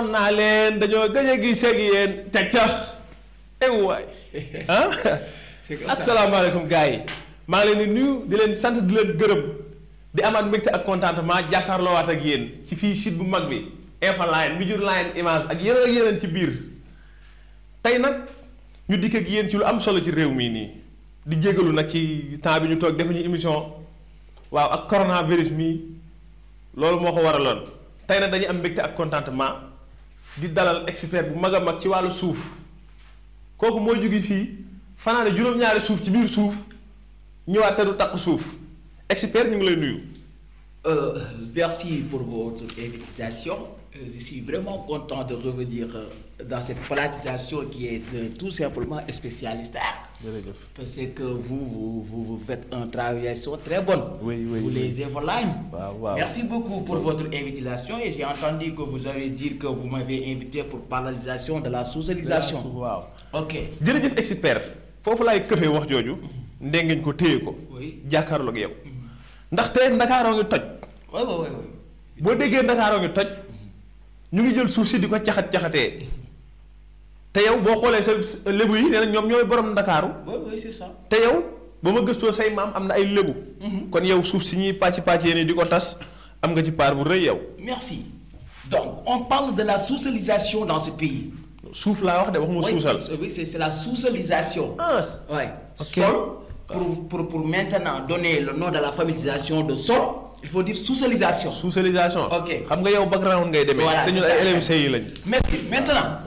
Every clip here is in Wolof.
namoon naa leen dañoo gëj a gis ak yéen teg ca waay ah asalaamaaleykum gars yi maa ngi leen di nuyu di leen sant di leen gërëm di amaat mbégte ak contentement jàkkaarloowaat ak yéen ci fii site bu mag bi Info Line Mbijur Line Image ak yeneen ci biir tey nag ñu dikk ak yéen ci lu am solo ci réew mii nii di jégalu nag ci temps bi ñu toog defuñu émission waaw ak coronavirus mii loolu moo ko waraloon tey nag dañuy am mbégte ak contentement di dalal expert bu mag a mag ci wàllu suuf kooku mooy jóge fii fanaane juróom-ñaari suuf ci biir suuf ñëwaat te du takk suuf expert ñu ngi lay nuyu. Merci pour votre invitation. Je suis vraiment content de revenir dans cette platisation qui est tout simplement spécialiste. Parce que vous faites un travail très bon. Oui, vous les Info Line. Wow. Merci beaucoup pour votre invitation et j'ai entendu que vous avez dit que vous m'avez invité pour paralisation de la socialisation. Waaw. Ok. jërëjëf expert foofu laay këfee wax jooju ndengeñ ko téye ko. Oui. jàkkaarloo ak yow. ndaxte Ndakaaroo ngi toj. Oui. boo déggee Ndakaaroo ngi toj ñu ngi jël suuf si di ko caxatee te yow boo xoolee sa lébu yi nee na ñoom ñooy borom Ndakaaru. Oui, c'est ça. te yow ba ma gëstoo say maam am na ay lébu. kon yow suuf si ñuy pàcc nii di ko tas am nga ci part bu rëy yow. Merci. Donc, on parle de la socialisation dans ce pays. suuf laa wax de waxuma suusal. Oui, c'est la socialisation. Ah. Ouais. Ok. Sol, pour maintenant donner le nom de la familiarisation de sol, il faut dire socialisation. Socialisation. Ok. xam nga yow background ngay demee. Voilà, te ñun c'est ay ça. élèves yi lañ. Merci. Maintenant,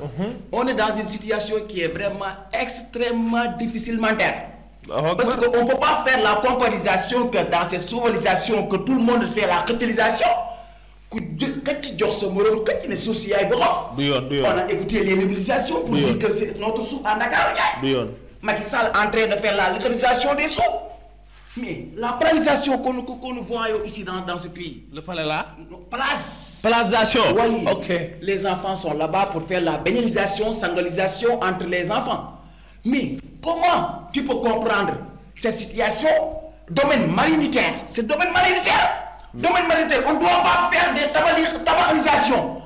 on est dans une situation qui est vraiment extrêmement difficilementaire. Parce qu'on ne peut pas faire la comparisation que dans cette socialisation que tout le monde fait la utilisation. du yoon. On a écouté les mobilisations pour dire que c'est notre souffle en Dakar. du yoon. Macky Sall en train de faire la localisation des sous. Mais la paralysation que nous voyons ici dans ce pays. le palais là. Plasation. Oui. Ok. Les enfants sont là-bas pour faire la bénélisation, sangalisation entre les enfants. Mais comment tu peux comprendre cette situation? Domaine marinitaire. C'est domaine marinitaire. Domaine marinitaire. On ne doit pas faire des tabalisations.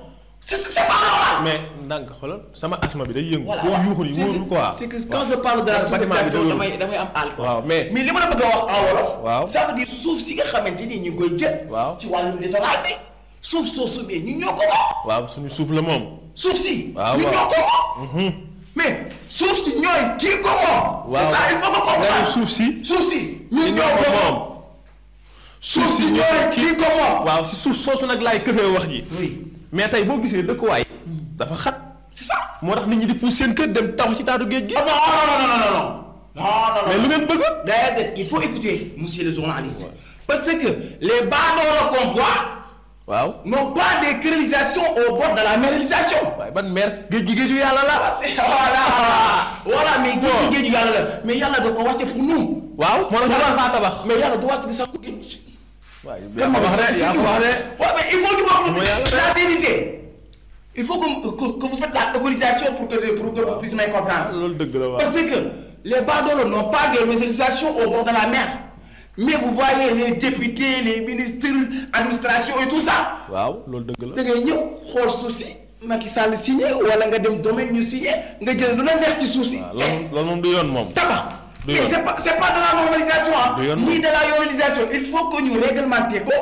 C'est pas normal. mais ndànk xoolal sama asma bi day yëngu. Voilà. boo yuuxul yi wóorul quoi. C'est que quand je parle de la socialisation damay am àll quoi. waaw mais li ma la bëgg a wax en wolof. waaw ça veut dire suuf si nga xamante ni ñu ngi koy jël. waaw ci wàllum littoral bi. suuf soosu bi ñu ñoo ko moom. waaw suñu suuf la moom. suuf si. waaw ñu ñoo ko moom. mais suuf si ñooy kii ko moom. waaw c'est ça il faut que comprendre. suuf si. ñu ñoo ko moom. suuf si ñooy kii ko moom. waaw si suuf soosu nag laay këfee wax ji. oui. mais tey boo gisee dëkkuwaay. dafa xat. c'est ça. moo tax nit ñi di pousse seen kër dem taw ci taatu géej gi. Non. mais lu ngeen bëgg. D'ailleurs, il faut écouter, monsieur le journaliste. Parce que les badauds qu'on voit waaw. n'ont pas de canalisations au bord de la mérélisation. waaye ban mer géej gi géeju yàlla la. Voilà, mais géej gi yàlla la. Mais yàlla da ko wàcce pour nous. waaw moo tax ñu war faa tabax. Mais yàlla du wàcc di sax géej. waaw yaa ko wax de yaa ko wax de. Ouais, mais il faut ñu Mooy yàlla wax la vérité. Il faut que vous faites la localisation pour que vous puissiez me comprendre. loolu dëgg la waaw. Parce que les badauds n'ont pas de mérélisation au bord de la mer. Mais vous voyez les députés, les ministres, administration et tout ça. waaw loolu dëgg la. da ngay ñëw xool suuf si Macky Sall signé wala nga dem domaine ñu signé nga jël lu la neex ci suuf si. loolu moom du yoon moom. tabax. du mais yoon. c'est pas de la normalisation ah. du yoon ni de la normalisation il faut que ñu réglementer ko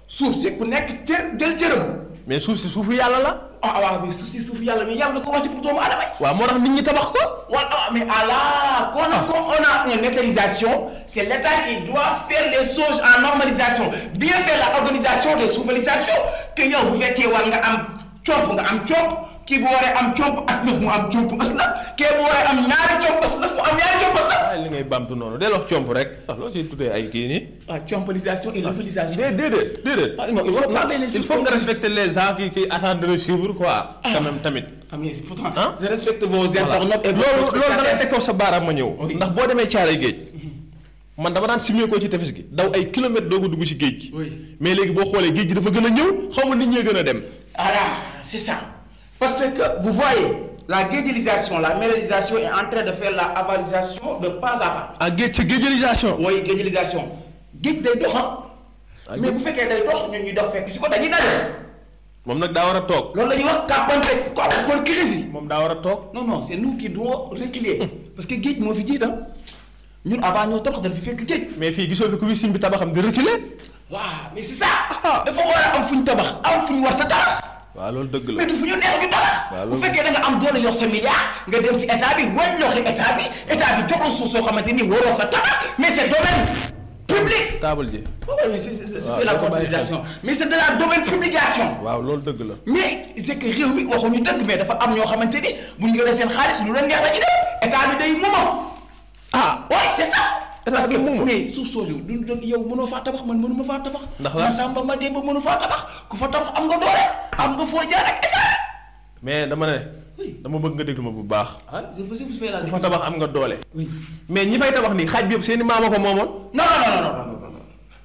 suuf si ku nekk jël cëram. mais suuf si suufu yàlla la. waaw mais suuf si suuf yàlla mais yàlla da ko wàcc pour doomu aadama yi. waaw moo tax nit ñi tabax ko. Voilà, mais Allah, quand on a une localisation, c'est l'État qui doit faire les choses en normalisation. Bien faire la organisation de soufalisation. Que yow bu fekkee war nga am comp nga am comp kii bu waree am comp aslëf mu am comp aslëf kii bu waree am ñaari comp aslëf mu am ñaari comp aslëf. waaye li ngay bamtu noonu del wax comp rek. loolu si tuddee ay kii nii. Compalisation et localisation. déedéet. il faut nga respecter les gens qui attendent de suivre quoi. quand même tamit. mais pourtant je respecte vos internautes et vos loolu da ngay teg ko sa baaraam ma ñëw. ndax boo demee Caaroy géej. man dama daan simee ko ci tefes gi daw ay kilomètres doogu dugg ci géej gi. mais léegi boo xoolee géej gi dafa gën a ñëw xaw ma nit ñee gën a dem. Voilà, c'est ça. Parce que vous voyez, la gédialisation, la mérélisation est en train de faire la avalisation de pas à pas. géej sa géejalisation. Oui, gédialisation. Géej day dox mais bu fekkee day dox ñun ñu dox fekk si ko dañuy daje. moom nag daa war a toog. loolu la ñuy wax kàppante kon crise. moom daa war a toog. non c'est nous qui devons reculer. parce que géej moo fi jiit ñun avant ñoo tabax dañ fi fekk géej. mais fii gisoo fi ku fi sim bi tabaxam di reculer. waaw mais c'est ça. dafa war a am fu ñu tabax am fu ñu war a tabax. waaw loolu dëgg la mais du fu ñu neex di tabax. bu fekkee da nga am doole yor sa milliard nga dem si état bi wan loxo état bi jox la suuf soo xamante ni waroo fa tabax mais c'est domaine public. table ji. waaw mais c'est la comptabilisation mais c'est de la domaine publication. waaw loolu dëgg la. mais c'est que réew mi waxuñu dëgg mais dafa am ñoo xamante ni bu ñu yoree seen xaalis lu leen neex la ñuy def état bi day moom. oui c'est ça. parce que mais suuf soosu du yow mënoo faa tabax man mënuma faa tabax. ndax la ma Samba ma Demba mënu faa tabax ku fa tabax am nga doole am nga foo jaar ak état. mais dama ne. dama bëgg nga déglu ma bu baax. je vous fais la ku fa tabax am nga doole. mais ñi fay tabax nii xaaj bi yëpp seen i maama ko moomoon. non.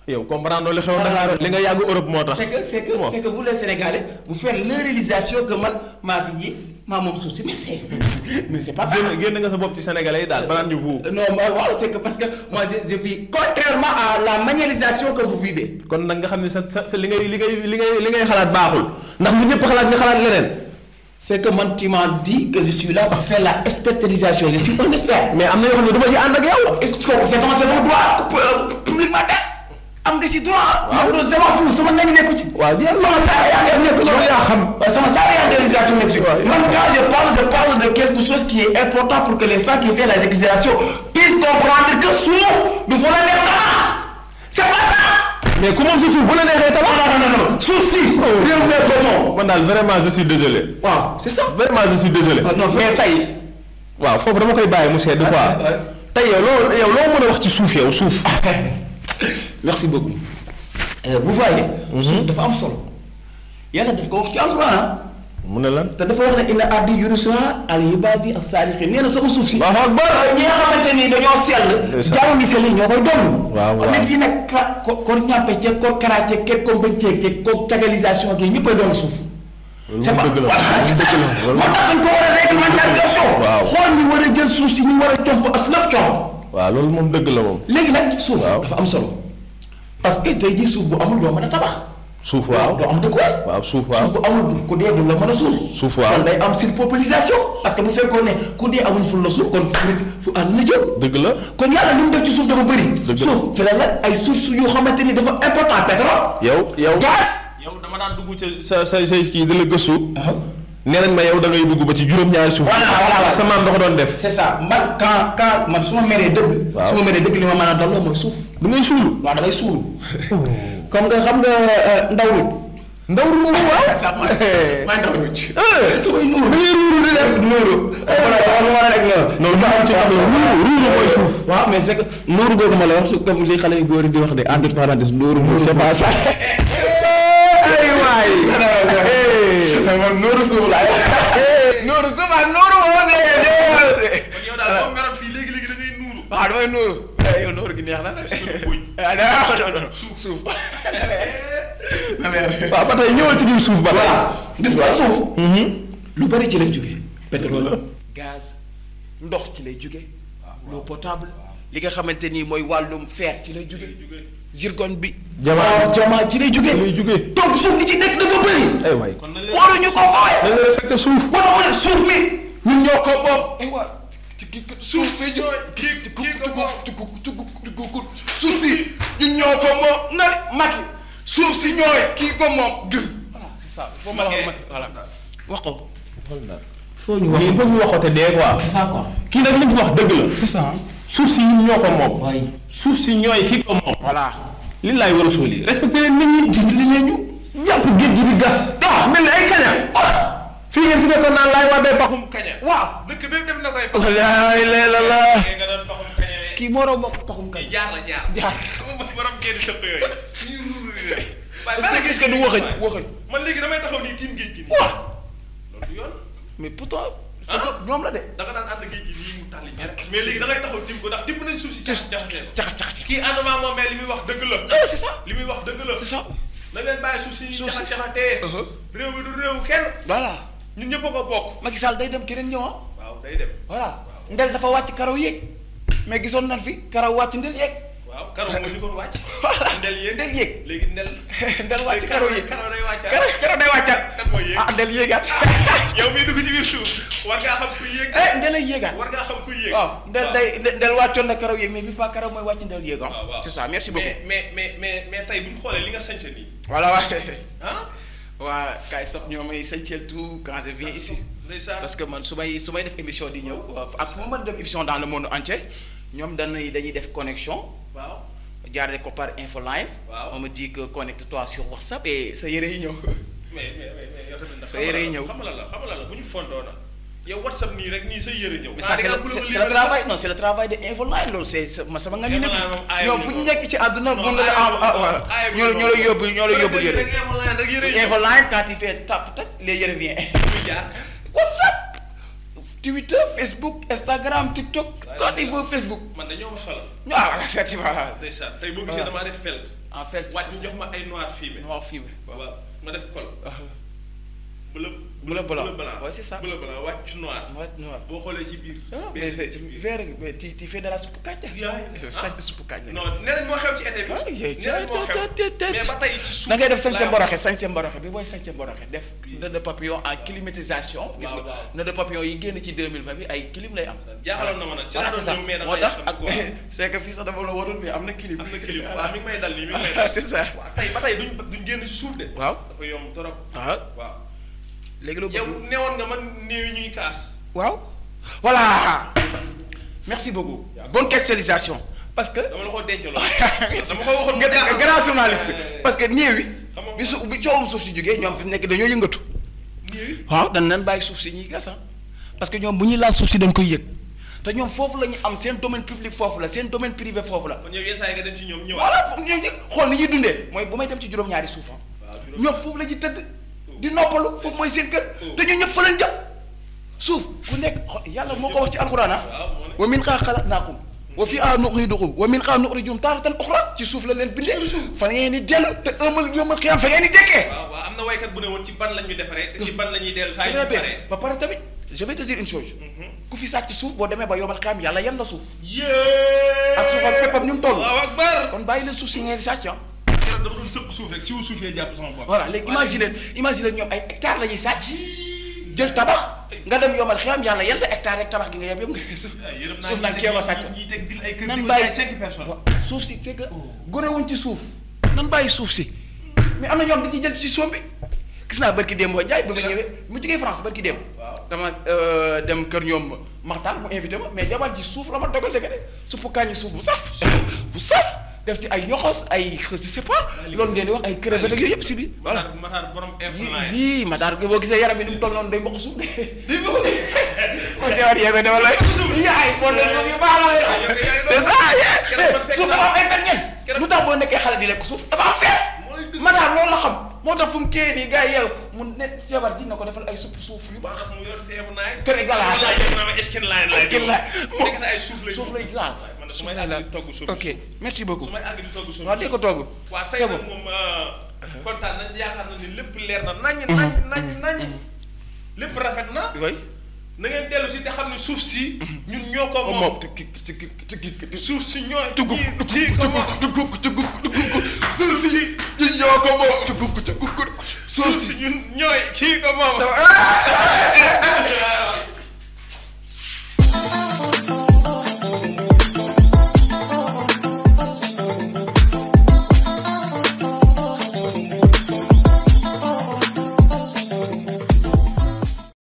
yow comprendre li xew Dakar li nga yàgg Europe moo tax. c'est que vous les Sénégalais vous faites leur réalisation que man maa fi ji maa moom suuf si mais c'est pas ça. génn nga sa bopp ci Sénégalais yi daal banaan ñu vous. non waaw c'est que parce que moi je vis contrairement à la manierisation que vous vivez. kon nag nga xam ne sa li ngay xalaat baaxul ndax bu ñëpp xalaat nga xalaat leneen. c'est que man tu m'as dit que je suis là pour faire la expertisation je suis un expert. mais am na yoo xam ne du ma ci ànd ak yow. c'est mon droit publiquement am nga ci droit. waaw loolu sama fu sama nga nekku ci. waaw sama saa yaa ngi nekk loolu yaa xam. sama saa yaa ngi réalisation nekku ci. man quand je parle de quelque chose qui est important pour que les gens qui font la réalisation puissent comprendre que suuf du fa la neex dara c'est pas ça. mais ku moom si suuf bu la neexee tabax. non suuf si. réew mi ko moom. man daal vraiment je suis désolé. waaw c'est ça. vraiment je suis désolé. non mais tey. waaw foofu dama koy bàyyi mu sedd quoi. tey yow loo mën a wax ci suuf yow suuf. merci beaucoup. vous voyez. suuf dafa am solo. yàlla daf ko wax ci alxuraan. mu ne lan. te dafa wax ne inna ardi yurithuha al-ibaadi as-saalihiin nee na sama suuf si. waaw waaw ñi nga xamante ni dañoo sell. jaamu mi sell ñoo koy doon. waaw waaw mais fii nag ko ñàppe ceeg ko karaacee ceeg ko bënceeg ceeg ko cagalisation gi ñëppay doon suuf. c'est pas voilà c'est ça moo tax dañ ko war a réglementation. waaw xool ñu war a jël suuf si ñu war a comp as laf comp. waaw loolu moom dëgg la moom. léegi nag suuf dafa am solo. parce que tey jii suuf bu amul doo mën a tabax. suuf waaw doo am dëkkuwaay. waaw suuf waaw suuf bu amul ku dee du la mën a suul. suuf waaw kon day am surpopulation. parce que bu fekkoon ne ku dee amuñ fu la suul kon fu àdduna jëm. dëgg la kon yàlla li mu def ci suuf dafa bëri. dëgg la suuf ci la nag ay sources yoo xamante ni dafa important pétrole. yow gaz. yow dama daan dugg ca sa kii di la gëstu. nee nañ ma yow da ngay dugg ba ci juróom-ñaari suuf. voilà sa maam da ko doon def. c'est ça man quand man su ma meree dëgg. waaw su ma meree dëgg li ma mën a dalloo mooy suuf. da ngay suulu. waaw damay suulu. comme nga xam nga ndawul. ndawul moom waaw. sax man ndawul. damay nuuru. da ngay ruuru di dem nuuru. voilà war rek nga. non lu am ci xam ruuru mooy suuf. waaw mais c'est que nuuru googu ma la wax comme li xale yu góor yi di wax de entre parenthèses nuuru c'est pas ça. ay waay. man nuuru suuf laay nuuru suuf ak nuuru woo see. yow daal boo meroon fii léegi da ngay nuuru. waaw damay nuuru. yow nuuru gi neex na. non suuf. waaw ba tey ñëwal ci biir suuf ba tey. voilà gis nga suuf. lu bari ci lay jógee. pétrole gaz ndox ci lay jógee. l'eau potable. li nga xamante ni mooy wàllum fer ci lay jógee. zircon bi. jamaa ci lay jógee. donc suuf li ci nekk dafa bëri. ay waay waruñu ko fooy. da nga respecté suuf. moo tax ma ne suuf mi ñun ñoo ko moom. suuf si ñooy suuf si ñun ñoo ko moom nga Macky suuf si ñooy kii ko moom gën. voilà c'est ça foo ma wax Macky voilà wax ko. foo ñu wax il faut ñu waxoote dee quoi. c'est ça quoi. kii nag li mu wax dëgg la. c'est ça. suuf si ñun ñoo ko moom. waay suuf si ñooy kii ko moom. voilà. li laay war a suuli respecté leen nit ñi dimbali leen ñu. jàpp géej gi di gas. ah mel ni ay kaña. fii ngeen fi nekkoon naan laay waa bee paxum kaña. waaw. dëkk bépp def na koy. walaay leela la. nga doon paxum kaña rek. kii moo doon paxum kañ. jaar. xam nga borom génn sëpp yooyu. ñuy ruuru di dem. waaye est-ce que du waxëñ. man léegi damay taxaw nii tiim géej gi nii. waaw. loolu du yoon. mais pourtant. ñoom la de. da nga daan ànd géej gi nii mu tàlli ñeneen. mais léegi da ngay taxaw tiim ko ndax tibb nañ suuf si. caxat kii ànduma moom mais li muy wax dëgg la. c'est ça. li muy wax dëgg la. c'est ça. na leen bàyyi suuf si caxatee. réew mi du réewu kenn. voilà. ñun ñëpp a ko bokk. Macky Sall day dem keneen ñëw ah. waaw day dem. voilà ndel dafa wàcc karaw yéeg mais gisoon nañ fi karaw wàcc ndel yéeg. waaw karo mooy li ko wàcc. ndel yéeg ndel yéeg. léegi ndel. ndel wàcc karo yéeg karo day wàcc. karo day wàccat. kan mooy yéeg ndel yéegaat. yow miy dugg ci biir suuf war ngaa xam kuy yéeg. ndel ay yéegaat. war ngaa xam kuy yéeg. waaw ndel wàccoon na karo yéeg mais bi pas karo mooy wàcc ndel yéeg waaw c'est ça merci beaucoup. mais tey bu ñu xoolee li nga sañse nii. voilà ah. waa kaay sox ñoo may sañseel tout quand je viens ici. parce que man su may def émission di ñëw ak fu ma mën def émission dans le monde entier ñoom dañuy def connexion. waaw. jaaree ko par infoline. waaw on me dit que connecte-toi sur WhatsApp et sa yére yi ñëw. mais yow tamit nag. sa yére yi ñëw xam nga la bu ñu fondoo na yow WhatsApp nii rek nii sa yére ñëw. mais ça c'est le travail non c'est le travail de infoline loolu c'est sama nga ñu nekk ñoom fu ñu nekk ci àdduna bu nga la voilà ñoo lay yóbbu yére infoline quand il fait tap tak les yére vient WhatsApp Twitter Facebook Instagram TikTok quand il veut Facebook man dañoo ma solal voilà c'est voilà ndeysaan tey boo gisee damaa def felt en fait wàcc ñu jox ma ay noir fumé waaw ma def col bleu blanc ouais c'est ça bleu blanc wàcc noir boo xoolee ci biir mais c'est vert mais tu fais de la soupe kànja sañ soupe kànja non nee nañ moo xew ci été bi mais ba tey ci suuf da ngay def sañse mboroxe bi booy sañse mboroxe def nœud de papillon en climatisation gis nga nœud de papillon yi génn ci 2020 bi ay clim lay am jaaxaloon na ma nag ci voilà c'est ça moo tax ak c'est que fii sax dafa la waroon mais am na clim waaw mi ngi may dal nii mi ngi may dal c'est ça waaw tey ba tey duñ génn ci suuf de waaw dafa yomb trop waaw léegi loolu yow newoon nga man néew yi ñuy kaas. waaw voilà merci beaucoup bonne questionnisation parce que. dama la ko dencaloon dama ko waxoon nga grand journaliste parce que néew yi. bi coowum suuf si jógee ñoom fi nekk dañoo yëngatu. néew yi waaw dañ leen bàyyi suuf si ñuy gas parce que ñoom bu ñuy laal suuf si dañ koy yëg te ñoom foofu la ñu am seen domaine public foofu la seen domaine privé foofu la. kon yow yenn saa yi nga dem ci ñoom ñëwaat. voilà foofu ñoom xool ni ñuy dundee mooy bu may dem ci juróom-ñaari suufam. ñoom foofu la ñuy tëdd. di noppalu foofu mooy seen kër te ñun ñëpp fa lañ jëm suuf ku nekk yàlla moo ko wax ci alxuraan wa minhaa xalaqnaakum wa fiihaa nu'iidukum wa minhaa nuxrijukum taaratan uxraa ci suuf la leen bindee fa ngeen di dellu te yawmal qiyaama fa ngeen di dekkee. waaw am na waykat bu ne woon ci ban la ñu defaree te ci ban la ñuy dellu saa yu ñu paree ba pare tamit je vais te dire une chose ku fi sàcc suuf boo demee ba yawmal qiyaama yàlla yan la suuf ak suuf ak péppam ñu toll kon bàyyi leen suuf si ngeen di sàcc dama doon sëpp suuf rek si wu suufee jàpp sama bopp. voilà léegi imagine ñoom ay hectares la ñuy sàcc jël tabax nga dem yomal xiyam yàlla yan la hectare rek tabax gi nga yem nga suuf naan kéema sàcc nan bàyyi 5 personnes. suuf si c'est que gorewuñ ci suuf nan bàyyi suuf si mais am na ñoom dañuy jël ci soom bi gis naa barki démb Ndiaye ba nga ñëwee mu jógee France barki démb dama dem kër ñoom Maxtaar mu invité ma mais jabar ji suuf la ma dogal dëgg de suppu kaani suuf bu saf def ci ay ñoxos ay je sais pas loolu ngeen di wax ay crevettes ak yooyu yëpp si bi voilà Matar borom influence yii Matar boo gisee yaram bi ni mu toll noonu day mboq suuf de day mboq ko jawat yéego dama lay yaay fon la suuf yu baax la c'est ça suuf dafa am ay fer ñen lu tax boo nekkee xale di lekk suuf dafa am fer Matar loolu la xam moo tax fu mu kii nii gars yi yow mu nekk jabar ji na ko defal ay suuf yu baax mu yor feebu naaj kër gala skin line ay suuf lay laal su may àgg di togg suuf ok merci beaucoup su may àgg di togg suuf waaw di ko togg waaw tey nag moom kontaan nañ yaakaar na ni lépp leer na nañ lépp rafet na oui na ngeen dellu si te xam ne suuf si ñun ñoo ko moom suuf si ñoo tugg suuf si ñun ñoo ko moom suuf si ñun ñooy kii ko moom